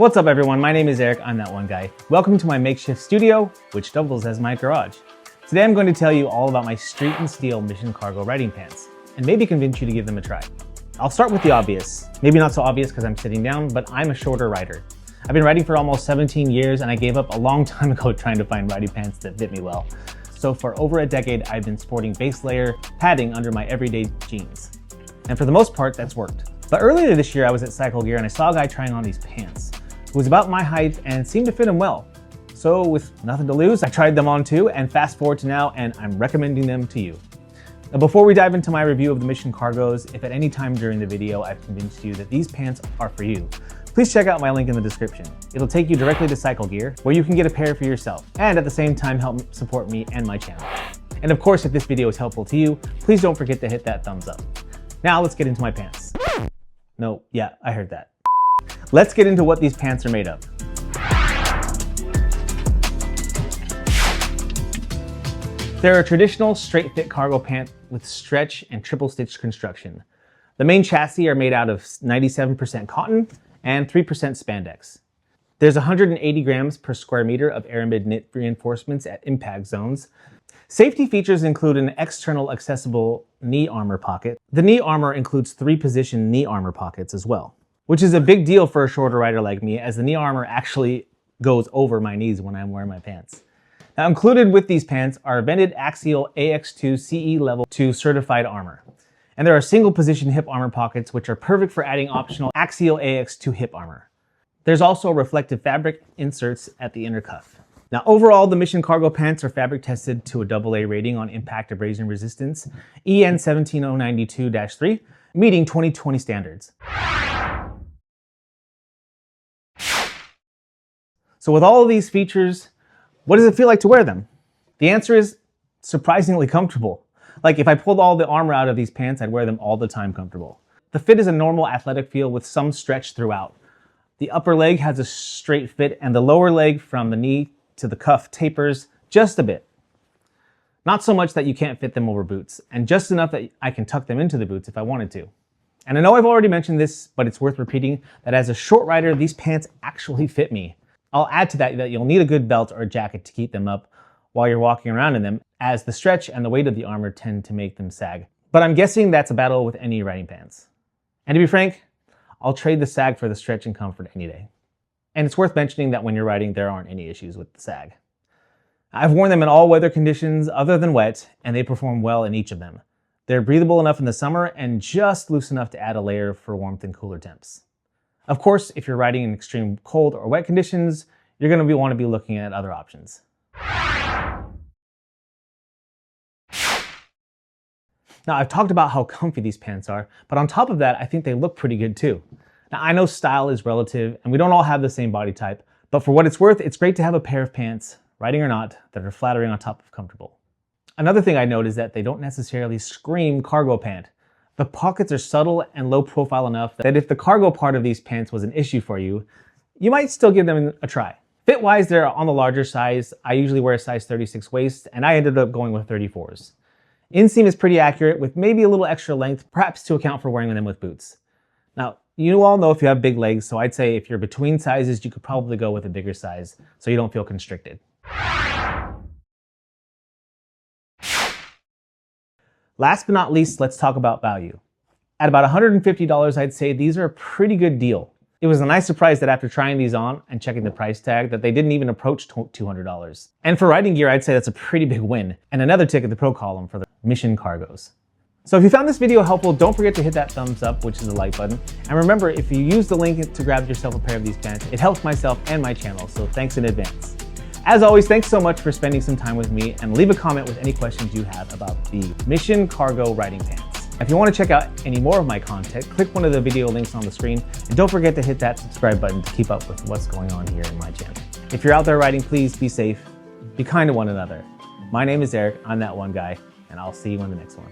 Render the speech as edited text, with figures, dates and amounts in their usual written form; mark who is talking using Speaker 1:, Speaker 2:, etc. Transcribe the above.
Speaker 1: What's up everyone, my name is Eric, I'm that one guy. Welcome to my makeshift studio, which doubles as my garage. Today I'm going to tell you all about my street and steel mission cargo riding pants, and maybe convince you to give them a try. I'll start with the obvious. Maybe not so obvious because I'm sitting down, but I'm a shorter rider. I've been riding for almost 17 years and I gave up a long time ago trying to find riding pants that fit me well. So for over a decade, I've been sporting base layer padding under my everyday jeans. And for the most part, that's worked. But earlier this year, I was at Cycle Gear and I saw a guy trying on these pants. It was about my height and seemed to fit him well. So with nothing to lose, I tried them on too, and fast forward to now, and I'm recommending them to you. Now before we dive into my review of the Mission Cargos, if at any time during the video I've convinced you that these pants are for you, please check out my link in the description. It'll take you directly to Cycle Gear, where you can get a pair for yourself, and at the same time help support me and my channel. And of course, if this video is helpful to you, please don't forget to hit that thumbs up. Now let's get into my pants. No, yeah, I heard that. Let's get into what these pants are made of. They're a traditional straight fit cargo pant with stretch and triple stitch construction. The main chassis are made out of 97% cotton and 3% spandex. There's 180 grams per square meter of aramid knit reinforcements at impact zones. Safety features include an external accessible knee armor pocket. The knee armor includes 3-position knee armor pockets as well, which is a big deal for a shorter rider like me, as the knee armor actually goes over my knees when I'm wearing my pants. Now included with these pants are vented axial AX2 CE level 2 certified armor. And there are single position hip armor pockets which are perfect for adding optional axial AX2 hip armor. There's also reflective fabric inserts at the inner cuff. Now overall, the Mission Cargo pants are fabric tested to a AA rating on impact abrasion resistance, EN 17092-3, meeting 2020 standards. So with all of these features, what does it feel like to wear them? The answer is surprisingly comfortable. Like if I pulled all the armor out of these pants, I'd wear them all the time comfortable. The fit is a normal athletic feel with some stretch throughout. The upper leg has a straight fit and the lower leg from the knee to the cuff tapers just a bit. Not so much that you can't fit them over boots, and just enough that I can tuck them into the boots if I wanted to. And I know I've already mentioned this, but it's worth repeating that as a short rider, these pants actually fit me. I'll add to that you'll need a good belt or a jacket to keep them up while you're walking around in them, as the stretch and the weight of the armor tend to make them sag. But I'm guessing that's a battle with any riding pants. And to be frank, I'll trade the sag for the stretch and comfort any day. And it's worth mentioning that when you're riding, there aren't any issues with the sag. I've worn them in all weather conditions other than wet, and they perform well in each of them. They're breathable enough in the summer and just loose enough to add a layer for warmth in cooler temps. Of course, if you're riding in extreme cold or wet conditions, you're going to want to be looking at other options. Now, I've talked about how comfy these pants are, but on top of that, I think they look pretty good too. Now, I know style is relative and we don't all have the same body type, but for what it's worth, it's great to have a pair of pants, riding or not, that are flattering on top of comfortable. Another thing I note is that they don't necessarily scream cargo pant. The pockets are subtle and low profile enough that if the cargo part of these pants was an issue for you, you might still give them a try. Fit-wise, they're on the larger size. I usually wear a size 36 waist, and I ended up going with 34s. Inseam is pretty accurate with maybe a little extra length, perhaps to account for wearing them with boots. Now, you all know if you have big legs, so I'd say if you're between sizes, you could probably go with a bigger size so you don't feel constricted. Last but not least, let's talk about value. At about $150, I'd say these are a pretty good deal. It was a nice surprise that after trying these on and checking the price tag that they didn't even approach $200. And for riding gear, I'd say that's a pretty big win, and another tick at the pro column for the Mission Cargos. So if you found this video helpful, don't forget to hit that thumbs up, which is the like button. And remember, if you use the link to grab yourself a pair of these pants, it helps myself and my channel, so thanks in advance. As always, thanks so much for spending some time with me, and leave a comment with any questions you have about the Mission Cargo riding pants. If you want to check out any more of my content, click one of the video links on the screen, and don't forget to hit that subscribe button to keep up with what's going on here in my channel. If you're out there riding, please be safe, be kind to one another. My name is Eric, I'm that one guy, and I'll see you in the next one.